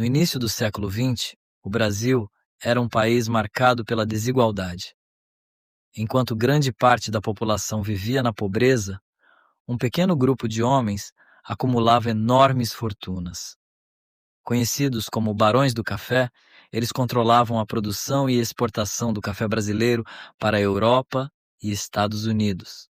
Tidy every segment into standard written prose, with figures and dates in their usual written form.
No início do século XX, o Brasil era um país marcado pela desigualdade. Enquanto grande parte da população vivia na pobreza, um pequeno grupo de homens acumulava enormes fortunas. Conhecidos como Barões do Café, eles controlavam a produção e exportação do café brasileiro para a Europa e Estados Unidos.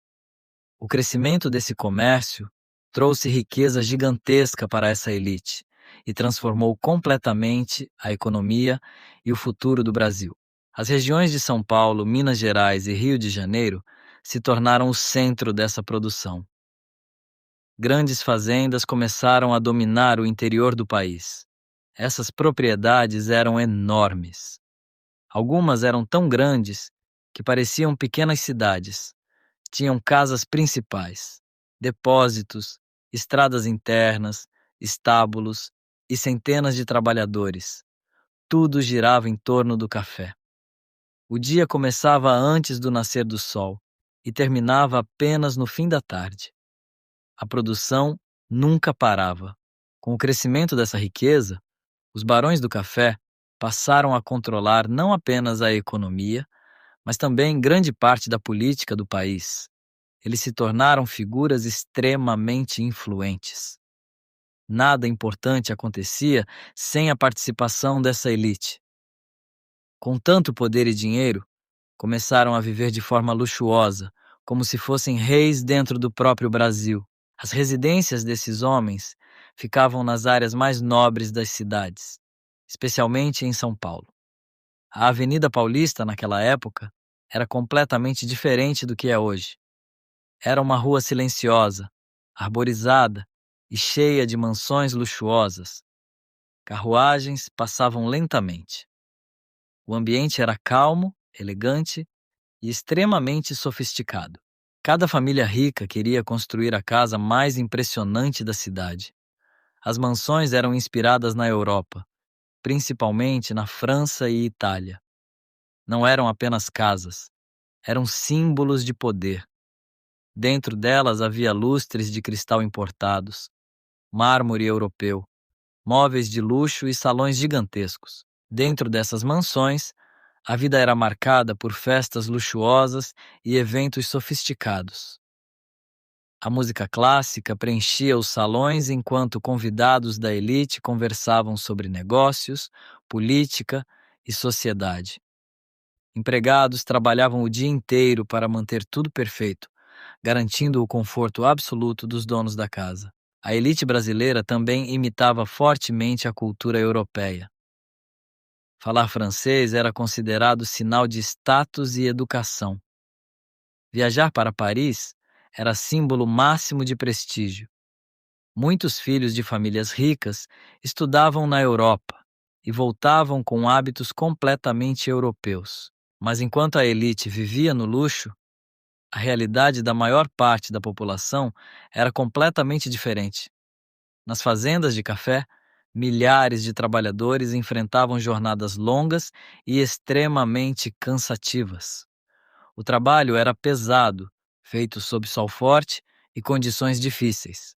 O crescimento desse comércio trouxe riqueza gigantesca para essa elite e transformou completamente a economia e o futuro do Brasil. As regiões de São Paulo, Minas Gerais e Rio de Janeiro se tornaram o centro dessa produção. Grandes fazendas começaram a dominar o interior do país. Essas propriedades eram enormes. Algumas eram tão grandes que pareciam pequenas cidades. Tinham casas principais, depósitos, estradas internas, estábulos e centenas de trabalhadores. Tudo girava em torno do café. O dia começava antes do nascer do sol e terminava apenas no fim da tarde. A produção nunca parava. Com o crescimento dessa riqueza, os barões do café passaram a controlar não apenas a economia, mas também grande parte da política do país. Eles se tornaram figuras extremamente influentes. Nada importante acontecia sem a participação dessa elite. Com tanto poder e dinheiro, começaram a viver de forma luxuosa, como se fossem reis dentro do próprio Brasil. As residências desses homens ficavam nas áreas mais nobres das cidades, especialmente em São Paulo. A Avenida Paulista, naquela época, era completamente diferente do que é hoje. Era uma rua silenciosa, arborizada e cheia de mansões luxuosas. Carruagens passavam lentamente. O ambiente era calmo, elegante e extremamente sofisticado. Cada família rica queria construir a casa mais impressionante da cidade. As mansões eram inspiradas na Europa, principalmente na França e Itália. Não eram apenas casas, eram símbolos de poder. Dentro delas havia lustres de cristal importados, mármore europeu, móveis de luxo e salões gigantescos. Dentro dessas mansões, a vida era marcada por festas luxuosas e eventos sofisticados. A música clássica preenchia os salões enquanto convidados da elite conversavam sobre negócios, política e sociedade. Empregados trabalhavam o dia inteiro para manter tudo perfeito, garantindo o conforto absoluto dos donos da casa. A elite brasileira também imitava fortemente a cultura europeia. Falar francês era considerado sinal de status e educação. Viajar para Paris era símbolo máximo de prestígio. Muitos filhos de famílias ricas estudavam na Europa e voltavam com hábitos completamente europeus. Mas enquanto a elite vivia no luxo, a realidade da maior parte da população era completamente diferente. Nas fazendas de café, milhares de trabalhadores enfrentavam jornadas longas e extremamente cansativas. O trabalho era pesado, feito sob sol forte e condições difíceis.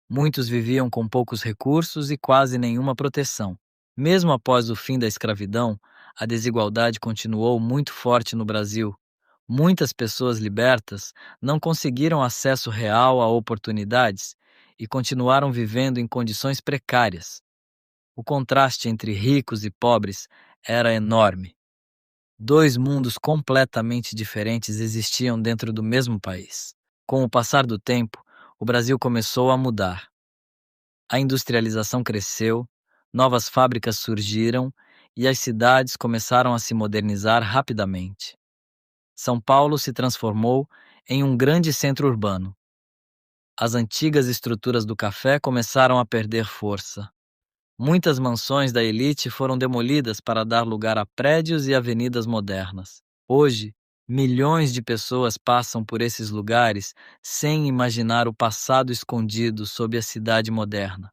Muitos viviam com poucos recursos e quase nenhuma proteção. Mesmo após o fim da escravidão, a desigualdade continuou muito forte no Brasil. Muitas pessoas libertas não conseguiram acesso real a oportunidades e continuaram vivendo em condições precárias. O contraste entre ricos e pobres era enorme. Dois mundos completamente diferentes existiam dentro do mesmo país. Com o passar do tempo, o Brasil começou a mudar. A industrialização cresceu, novas fábricas surgiram e as cidades começaram a se modernizar rapidamente. São Paulo se transformou em um grande centro urbano. As antigas estruturas do café começaram a perder força. Muitas mansões da elite foram demolidas para dar lugar a prédios e avenidas modernas. Hoje, milhões de pessoas passam por esses lugares sem imaginar o passado escondido sob a cidade moderna.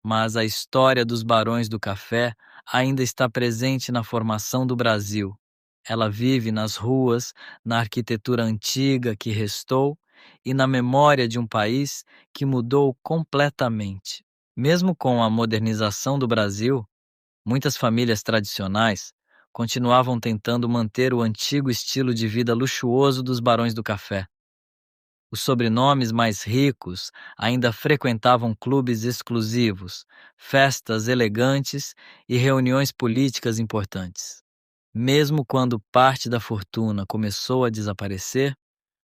Mas a história dos barões do café ainda está presente na formação do Brasil. Ela vive nas ruas, na arquitetura antiga que restou e na memória de um país que mudou completamente. Mesmo com a modernização do Brasil, Muitas famílias tradicionais continuavam tentando manter o antigo estilo de vida luxuoso dos barões do café. Os sobrenomes mais ricos ainda frequentavam clubes exclusivos, festas elegantes e reuniões políticas importantes. Mesmo quando parte da fortuna começou a desaparecer,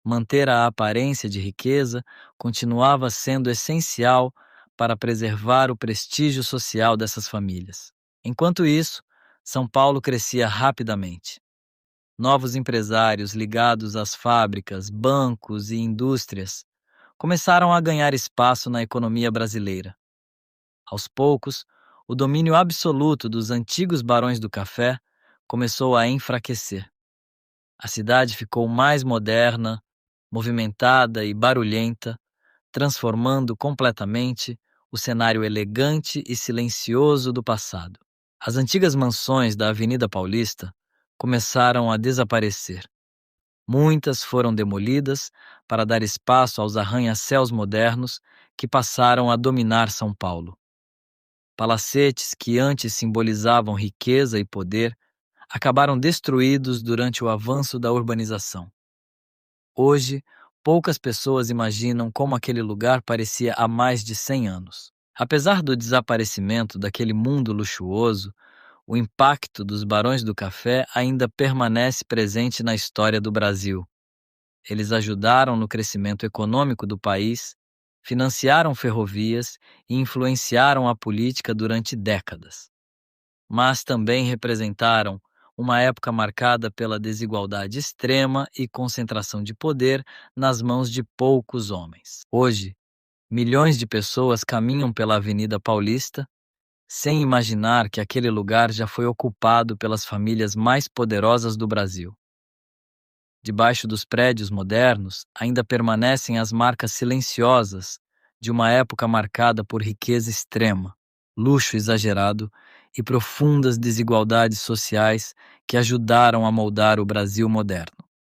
manter a aparência de riqueza continuava sendo essencial para preservar o prestígio social dessas famílias. Enquanto isso, São Paulo crescia rapidamente. Novos empresários ligados às fábricas, bancos e indústrias começaram a ganhar espaço na economia brasileira. Aos poucos, o domínio absoluto dos antigos barões do café começou a enfraquecer. A cidade ficou mais moderna, movimentada e barulhenta, transformando completamente o cenário elegante e silencioso do passado. As antigas mansões da Avenida Paulista começaram a desaparecer. Muitas foram demolidas para dar espaço aos arranha-céus modernos que passaram a dominar São Paulo. Palacetes que antes simbolizavam riqueza e poder acabaram destruídos durante o avanço da urbanização. Hoje, poucas pessoas imaginam como aquele lugar parecia há mais de 100 anos. Apesar do desaparecimento daquele mundo luxuoso, o impacto dos barões do café ainda permanece presente na história do Brasil. Eles ajudaram no crescimento econômico do país, financiaram ferrovias e influenciaram a política durante décadas. Mas também representaram uma época marcada pela desigualdade extrema e concentração de poder nas mãos de poucos homens. Hoje, milhões de pessoas caminham pela Avenida Paulista sem imaginar que aquele lugar já foi ocupado pelas famílias mais poderosas do Brasil. Debaixo dos prédios modernos ainda permanecem as marcas silenciosas de uma época marcada por riqueza extrema, luxo exagerado e profundas desigualdades sociais que ajudaram a moldar o Brasil moderno.